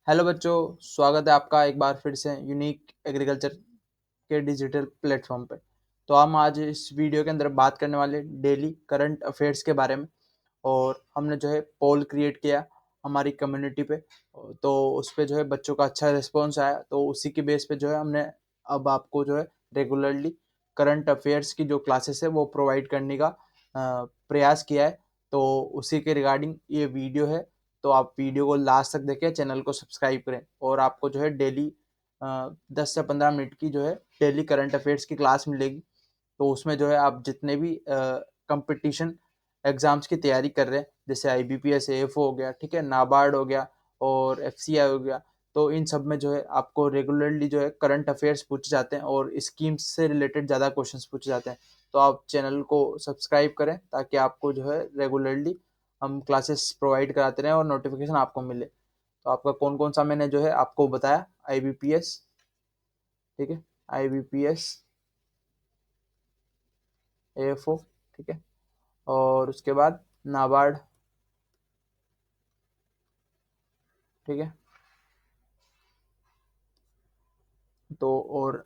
Hello बच्चों, स्वागत है आपका एक बार फिर से यूनिक एग्रीकल्चर के डिजिटल प्लेटफॉर्म पे। तो हम आज इस वीडियो के अंदर बात करने वाले डेली करंट अफेयर्स के बारे में। और हमने जो है पोल क्रिएट किया हमारी कम्युनिटी पे, तो उस पे जो है बच्चों का अच्छा रिस्पॉन्स आया, तो उसी के बेस पे जो है हमने अब आपको जो है रेगुलरली करंट अफेयर्स की जो क्लासेस है वो प्रोवाइड करने का प्रयास किया है। तो उसी के रिगार्डिंग ये वीडियो है। तो आप वीडियो को लास्ट तक देखें, चैनल को सब्सक्राइब करें और आपको जो है डेली 10 से 15 मिनट की जो है डेली करंट अफेयर्स की क्लास मिलेगी। तो उसमें जो है आप जितने भी कंपटीशन एग्जाम्स की तैयारी कर रहे हैं, जैसे IBPS AFO हो गया, ठीक है, नाबार्ड हो गया और FCI हो गया, तो इन सब में जो है आपको रेगुलरली जो है करंट अफेयर्स पूछे जाते हैं और स्कीम्स से रिलेटेड ज़्यादा क्वेश्चंस पूछे जाते हैं। तो आप चैनल को सब्सक्राइब करें ताकि आपको जो है रेगुलरली हम क्लासेस प्रोवाइड कराते रहें और नोटिफिकेशन आपको मिले। तो आपका कौन कौन सा मैंने जो है आपको बताया, IBPS, ठीक है, IBPS AFO, ठीक है, और उसके बाद नाबार्ड, ठीक है, तो और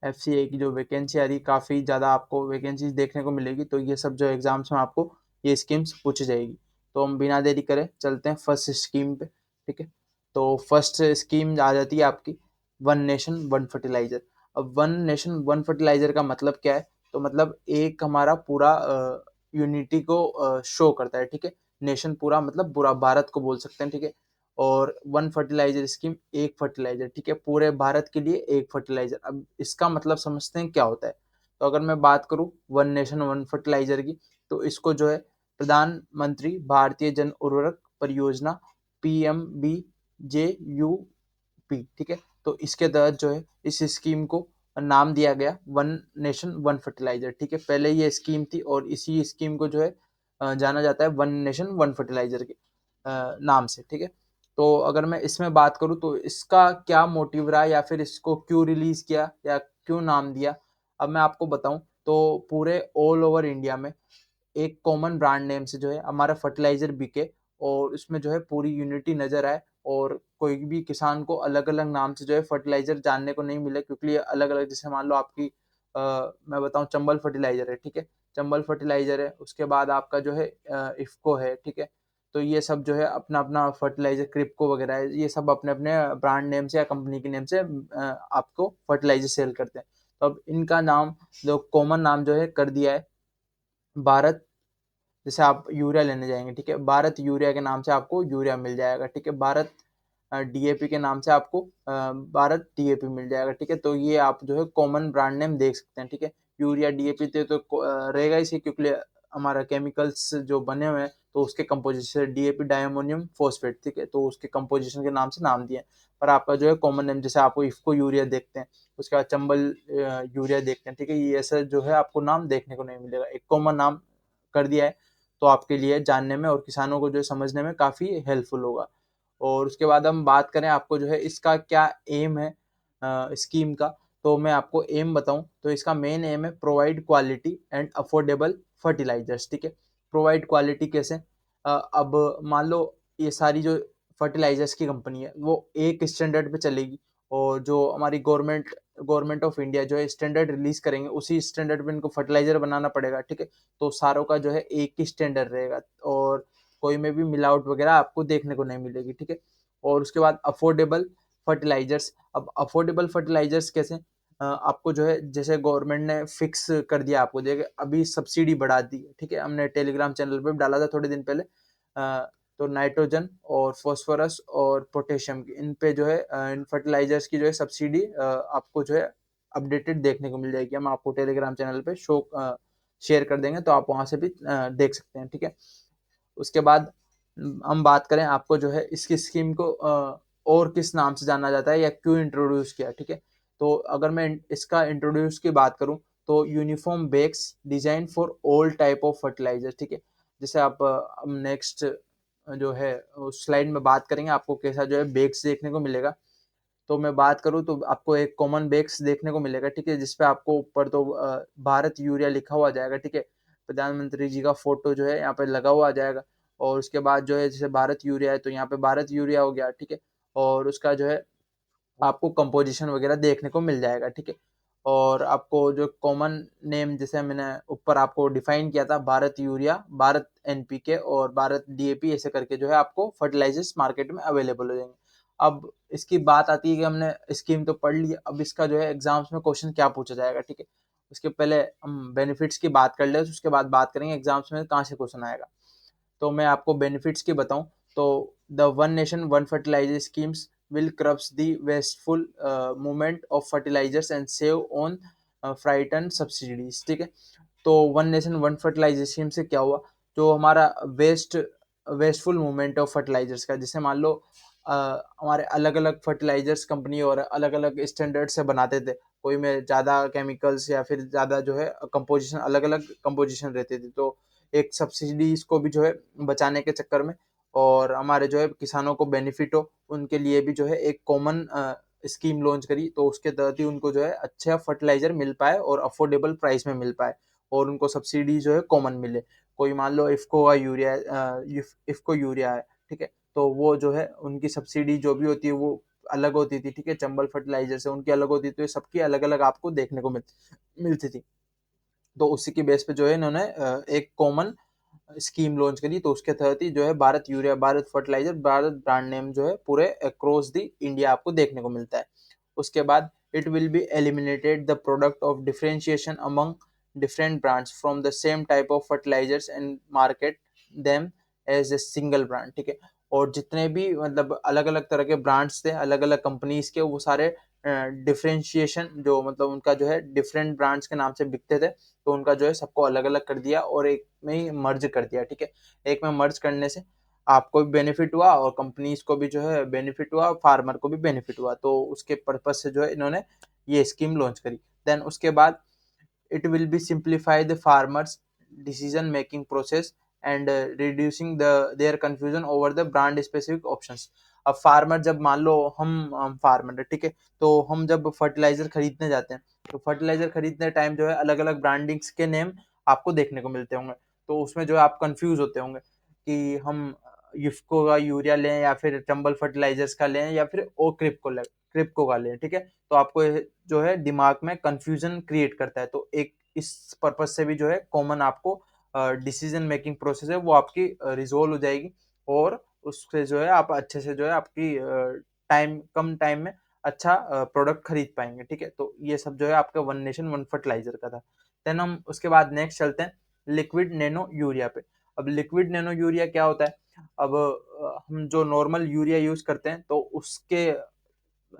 FCA की जो वैकेंसी आ रही, काफ़ी ज़्यादा आपको वैकेंसीज देखने को मिलेगी। तो ये सब जो एग्जाम्स में आपको ये स्कीम्स पूछी जाएगी। तो हम बिना देरी करे चलते हैं फर्स्ट स्कीम पे, ठीक है। तो फर्स्ट स्कीम आ जाती है आपकी वन नेशन वन फर्टिलाइजर। अब वन नेशन वन फर्टिलाइजर का मतलब क्या है? तो मतलब एक हमारा पूरा यूनिटी को शो करता है, ठीक है। नेशन पूरा मतलब पूरा भारत को बोल सकते हैं, ठीक है। और वन फर्टिलाइजर स्कीम, एक फर्टिलाइजर, ठीक है, पूरे भारत के लिए एक फर्टिलाइजर। अब इसका मतलब समझते हैं क्या होता है। तो अगर मैं बात करूं वन नेशन वन फर्टिलाइजर की, तो इसको जो है प्रधानमंत्री भारतीय जन उर्वरक परियोजना PMBJUP, ठीक है, तो इसके तहत जो है इस स्कीम को नाम दिया गया वन नेशन वन फर्टिलाइजर, ठीक है। पहले ये स्कीम थी और इसी स्कीम को जो है जाना जाता है वन नेशन वन फर्टिलाइजर के नाम से, ठीक है। तो अगर मैं इसमें बात करूं तो इसका क्या मोटिव रहा या फिर इसको क्यों रिलीज किया या क्यों नाम दिया, अब मैं आपको बताऊं। तो पूरे ऑल ओवर इंडिया में एक कॉमन ब्रांड नेम से जो है हमारा फर्टिलाइजर बिके और इसमें जो है पूरी यूनिटी नजर आए और कोई भी किसान को अलग अलग नाम से जो है फर्टिलाइजर जानने को नहीं मिले, क्योंकि ये अलग अलग, जैसे मान लो आपकी मैं बताऊं चंबल फर्टिलाइजर है, ठीक है, चंबल फर्टिलाइजर है, उसके बाद आपका जो है इफ्को है, ठीक है। तो ये सब जो है अपना अपना फर्टिलाइजर, क्रिप्को वगैरह है, ये सब अपने अपने ब्रांड नेम से या कंपनी के नेम से आपको फर्टिलाइजर सेल करते हैं। तो अब इनका नाम, जो कॉमन नाम जो है कर दिया है भारत। जैसे आप यूरिया लेने जाएंगे, ठीक है, भारत यूरिया के नाम से आपको यूरिया मिल जाएगा, ठीक है। भारत DAP के नाम से आपको भारत DAP मिल जाएगा, ठीक है। तो ये आप जो है कॉमन ब्रांड नेम देख सकते हैं, ठीक है। यूरिया DAP रहेगा इसे, क्योंकि हमारा केमिकल्स जो बने हुए हैं तो उसके कंपोजिशन DAP डायमोनियम फॉस्फेट, ठीक है, तो उसके कंपोजिशन के नाम से नाम दिए। पर आपका जो है कॉमन नेम, जैसे आपको इफको यूरिया देखते हैं, उसके बाद चंबल यूरिया देखते हैं, ठीक है, ये ऐसा जो है आपको नाम देखने को नहीं मिलेगा, एक कॉमन नाम कर दिया है। तो आपके लिए जानने में और किसानों को जो है समझने में काफ़ी हेल्पफुल होगा। और उसके बाद हम बात करें आपको जो है इसका क्या एम है स्कीम का, तो मैं आपको एम बताऊं तो इसका मेन एम है provide quality and affordable fertilisers, ठीक है। प्रोवाइड क्वालिटी कैसे? अब मान लो ये सारी जो फर्टिलाइजर्स की कंपनी है वो एक स्टैंडर्ड पे चलेगी, और जो हमारी गवर्नमेंट ऑफ इंडिया जो है स्टैंडर्ड रिलीज करेंगे, उसी स्टैंडर्ड पे इनको फर्टिलाइजर बनाना पड़ेगा, ठीक है। तो सारों का जो है एक ही स्टैंडर्ड रहेगा और कोई में भी मिलावट वगैरह आपको देखने को नहीं मिलेगी, ठीक है। और उसके बाद अफोर्डेबल फर्टिलाइजर्स। अब अफोर्डेबल फर्टिलाइजर्स कैसे? आपको जो है जैसे गवर्नमेंट ने फिक्स कर दिया, आपको देखिए अभी सब्सिडी बढ़ा दी है, ठीक है, हमने टेलीग्राम चैनल पे भी डाला था थोड़े दिन पहले। तो नाइट्रोजन और फास्फोरस और पोटेशियम इन पे जो है इन फर्टिलाइजर्स की जो है सब्सिडी आपको जो है अपडेटेड देखने को मिल जाएगी। हम आपको टेलीग्राम चैनल पे शेयर कर देंगे, तो आप वहां से भी देख सकते हैं, ठीक है। उसके बाद हम बात करें आपको जो है इसकी स्कीम को और किस नाम से जाना जाता है या क्यों इंट्रोड्यूस किया, ठीक है। तो अगर मैं इसका इंट्रोड्यूस की बात करूं तो uniform bags design for all type of fertiliser, ठीक है। जैसे आप नेक्स्ट जो है उस स्लाइड में बात करेंगे आपको कैसा जो है बेग्स देखने को मिलेगा। तो मैं बात करूं तो आपको एक कॉमन बेग्स देखने को मिलेगा, ठीक है, जिसपे आपको ऊपर तो भारत यूरिया लिखा हुआ जाएगा, ठीक है। प्रधानमंत्री जी का फोटो जो है यहाँ पे लगा हुआ आ जाएगा। और उसके बाद जो है जैसे भारत यूरिया है तो यहाँ पे भारत यूरिया हो गया, ठीक है। और उसका जो है आपको कंपोजिशन वगैरह देखने को मिल जाएगा, ठीक है। और आपको जो कॉमन नेम जैसे मैंने ऊपर आपको डिफाइन किया था, भारत यूरिया, भारत एनपीके और भारत डीएपी, ऐसे करके जो है आपको फर्टिलाइजर्स मार्केट में अवेलेबल हो जाएंगे। अब इसकी बात आती है कि हमने स्कीम तो पढ़ ली, अब इसका जो है एग्जाम्स में क्वेश्चन क्या पूछा जाएगा, ठीक है। उसके पहले हम बेनिफिट्स की बात कर ले, उसके बाद बात करेंगे एग्जाम्स में कहाँ से क्वेश्चन आएगा। तो मैं आपको बेनिफिट्स की बताऊं तो the one nation one fertiliser schemes will curbs the wasteful movement of fertilizers and save on frightened subsidies, ठीक है। तो one nation one fertiliser scheme से क्या हुआ, जो हमारा वेस्टफुल मूवमेंट ऑफ फर्टिलाइजर्स का, जैसे मान लो हमारे अलग अलग फर्टिलाइजर्स कंपनी और अलग अलग स्टैंडर्ड से बनाते थे, कोई में ज़्यादा केमिकल्स या फिर ज़्यादा जो है कंपोजिशन, अलग अलग कंपोजिशन रहती थी, तो एक सब्सिडीज को भी जो है बचाने के चक्कर में और हमारे जो है किसानों को बेनिफिट हो, उनके लिए भी जो है एक कॉमन स्कीम लॉन्च करी, तो उसके तहत ही उनको जो है अच्छा फर्टिलाइजर मिल पाए और अफोर्डेबल प्राइस में मिल पाए और उनको सब्सिडी जो है कॉमन मिले। कोई मान लो इफ्को का यूरिया, इफ्को यूरिया है, ठीक है, तो वो जो है उनकी सब्सिडी जो भी होती है वो अलग होती थी, ठीक है, चंबल फर्टिलाइजर से उनकी अलग होती थी, तो ये सबकी अलग अलग आपको देखने को मिलती थी। तो उसी की बेस पे जो है इन्होंने एक कॉमन स्कीम लॉन्च करी, तो उसके तहत ही जो है Bharat urea, Bharat fertiliser, Bharat brand name जो है पूरे अक्रॉस द इंडिया आपको देखने को मिलता है। उसके बाद it will be eliminated the product of differentiation among different brands from the same type of fertilisers and market them as a single brand, ठीक है। और जितने भी मतलब अलग अलग तरह के ब्रांड्स थे, अलग अलग कंपनीज के, वो सारे डिफरेंशिएशन जो मतलब उनका जो है डिफरेंट ब्रांड्स के नाम से बिकते थे, तो उनका जो है सबको अलग अलग कर दिया और एक में ही मर्ज कर दिया, ठीक है। एक में मर्ज करने से आपको भी बेनिफिट हुआ और कंपनीज को भी जो है बेनिफिट हुआ, फार्मर को भी बेनिफिट हुआ, तो उसके पर्पज से जो है इन्होंने ये स्कीम लॉन्च करी। देन उसके बाद it will be simplify the farmers decision making process and reducing their confusion over the brand specific options। अब फार्मर जब मान लो हम फार्मर है, ठीक है, तो हम जब फर्टिलाइजर खरीदने जाते हैं, तो फर्टिलाइजर खरीदने टाइम जो है अलग अलग ब्रांडिंग्स के नेम आपको देखने को मिलते होंगे, तो उसमें जो है आप कंफ्यूज होते होंगे कि हम यूफको का यूरिया लें या फिर चंबल फर्टिलाइजर्स का लें या फिर ओ क्रिप्को का लें, ठीक है। तो आपको जो है दिमाग में कंफ्यूजन क्रिएट करता है, तो एक इस पर्पज से भी जो है कॉमन आपको डिसीजन मेकिंग प्रोसेस है वो आपकी रिजोल्व हो जाएगी और उससे जो है आप अच्छे से जो है आपकी कम टाइम में अच्छा प्रोडक्ट खरीद पाएंगे, ठीक है। तो ये सब जो है आपका वन नेशन वन फर्टिलाइजर का था। देन हम उसके बाद नेक्स्ट चलते हैं लिक्विड नैनो यूरिया पे। अब लिक्विड नैनो यूरिया क्या होता है, अब हम जो नॉर्मल यूरिया यूज करते हैं तो उसके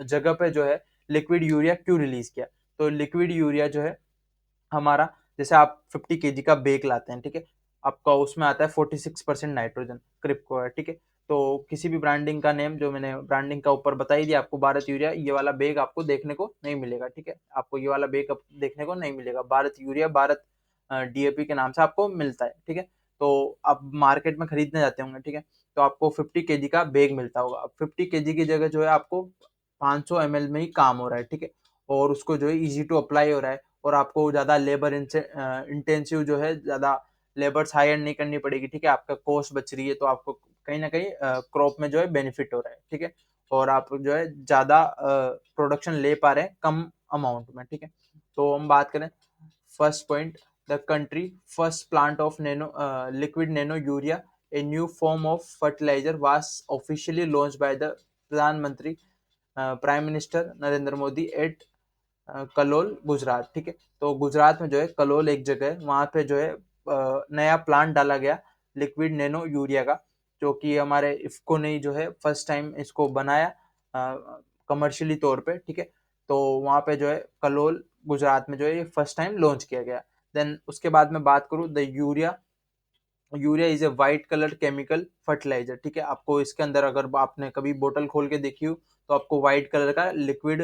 जगह पे जो है लिक्विड यूरिया क्यों रिलीज किया, तो लिक्विड यूरिया जो है हमारा, जैसे आप 50 kg का बेग लाते हैं, ठीक है, आपका उसमें आता है 46% नाइट्रोजन, क्रिप्को है, ठीक है। तो किसी भी ब्रांडिंग का नेम जो मैंने ब्रांडिंग का ऊपर बता ही दिया आपको, भारत यूरिया, ये वाला बेग आपको देखने को नहीं मिलेगा, ठीक है, आपको ये वाला बेग देखने को नहीं मिलेगा, भारत यूरिया, भारत डीएपी के नाम से आपको मिलता है, ठीक है। तो आप मार्केट में खरीदने जाते होंगे, ठीक है, तो आपको 50 kg का बेग मिलता होगा। अब 50 kg की जगह जो है आपको 500 ml में ही काम हो रहा है, ठीक है, और उसको जो है इजी टू अप्लाई हो रहा है और आपको ज़्यादा लेबर इंटेंसिव जो है, ज़्यादा लेबर्स हायर नहीं करनी पड़ेगी, ठीक है, आपका कॉस्ट बच रही है, तो आपको कहीं ना कहीं क्रॉप में जो है बेनिफिट हो रहा है, ठीक है, और आप जो है ज़्यादा प्रोडक्शन ले पा रहे हैं कम अमाउंट में, ठीक है। तो हम बात करें first point, the country first plant of nano liquid nano urea, a new form of fertilizer was officially launched by the प्रधानमंत्री prime minister Narendra Modi at Kalol Gujarat, ठीक है। तो गुजरात में जो है कलोल एक जगह है, वहां पे जो है नया प्लांट डाला गया लिक्विड नैनो यूरिया का, जो कि हमारे इफ्को ने जो है फर्स्ट टाइम इसको बनाया कमर्शियली तौर पे, ठीक है। तो वहां पे जो है कलोल गुजरात में जो है ये फर्स्ट टाइम लॉन्च किया गया। देन उसके बाद मैं बात करूँ the urea, urea is a white colour chemical fertiliser, ठीक है, आपको इसके अंदर अगर आपने कभी बोतल खोल के देखी हो तो आपको व्हाइट कलर का लिक्विड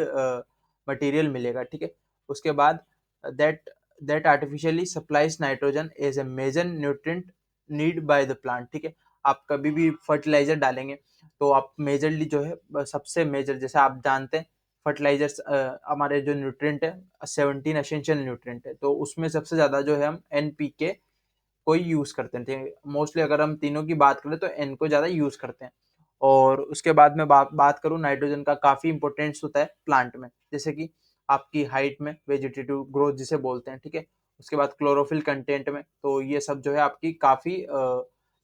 मटेरियल मिलेगा, ठीक है। उसके बाद that that artificially supplies nitrogen as a major nutrient need by the plant, ठीक है। आप कभी भी फर्टिलाइजर डालेंगे तो आप मेजरली जो है सबसे मेजर, जैसे आप जानते हैं फर्टिलाइजर्स हमारे जो न्यूट्रिएंट है 17 एसेंशियल न्यूट्रिएंट है, तो उसमें सबसे ज्यादा जो है हम एनपीके को ही यूज करते हैं, मोस्टली अगर हम तीनों की बात करें तो एन को ज्यादा यूज करते हैं। और उसके बाद में बात करूँ, नाइट्रोजन का काफ़ी इंपॉर्टेंस होता है प्लांट में, जैसे कि आपकी हाइट में, वेजिटेटिव ग्रोथ जिसे बोलते हैं, ठीक है। उसके बाद क्लोरोफिल कंटेंट में, तो ये सब जो है आपकी काफ़ी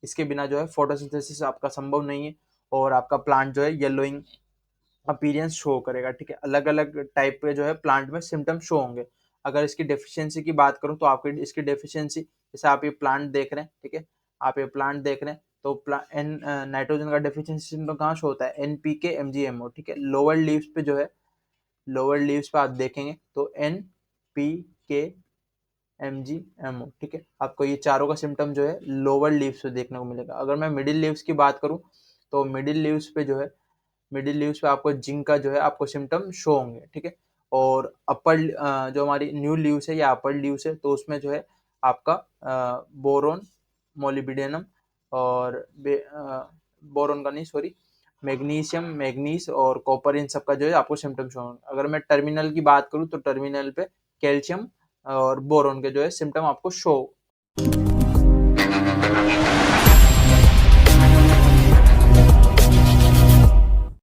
इसके बिना जो है फोटोसिंथेसिस आपका संभव नहीं है और आपका प्लांट जो है येलोइंग अपीयरेंस शो करेगा, ठीक है। अलग अलग टाइप के जो है प्लांट में सिम्टम शो होंगे। अगर इसकी डेफिशिएंसी की बात करूं तो आपकी इसकी डेफिशिएंसी, जैसे आप ये प्लांट देख रहे हैं, ठीक है, आप ये प्लांट देख रहे हैं, तो नाइट्रोजन का डेफिशिएंसी सिम्टम कहाँ शो होता है, एनपीके एमजीएमओ, ठीक है। लोअर लीव्स पे जो है, लोअर लीव्स पे आप देखेंगे तो एनपीके एमजीएमओ, ठीक है, आपको ये चारों का सिम्टम जो है लोअर लीव्स पे देखने को मिलेगा। अगर मैं मिडिल लीव्स की बात करूं तो मिडिल लीव्स पे जो है, मिडिल लीव्स पे आपको जिंक का जो है आपको सिम्टम शो होंगे, ठीक है। और अपर जो हमारी न्यू लीव्स है या अपर लीव्स है, तो उसमें जो है आपका बोरोन, मोलिब्डेनम और बोरोन का नहीं, सॉरी, मैग्नीशियम, मैग्नीज और कॉपर, इन सब का जो है आपको सिम्टम शो होंगे। अगर मैं टर्मिनल की बात करूँ तो टर्मिनल पे कैल्शियम और बोरोन के जो है सिम्टम आपको शो